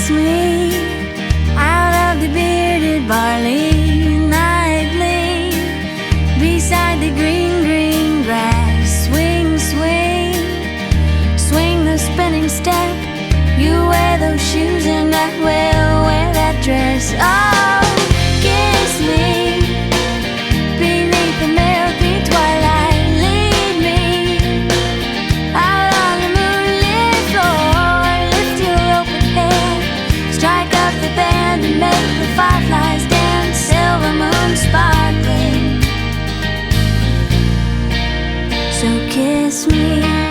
kiss me out of the bearded barley nightly, beside the green, green grass. Swing, swing, swing the spinning step. You wear those shoes and I will wear that dress. Oh, kiss me beneath the milky twilight. Lead me out on the moonlit floor. Lift your open head, strike up the band and make the fireflies dance. Silver moon sparkling. So kiss me.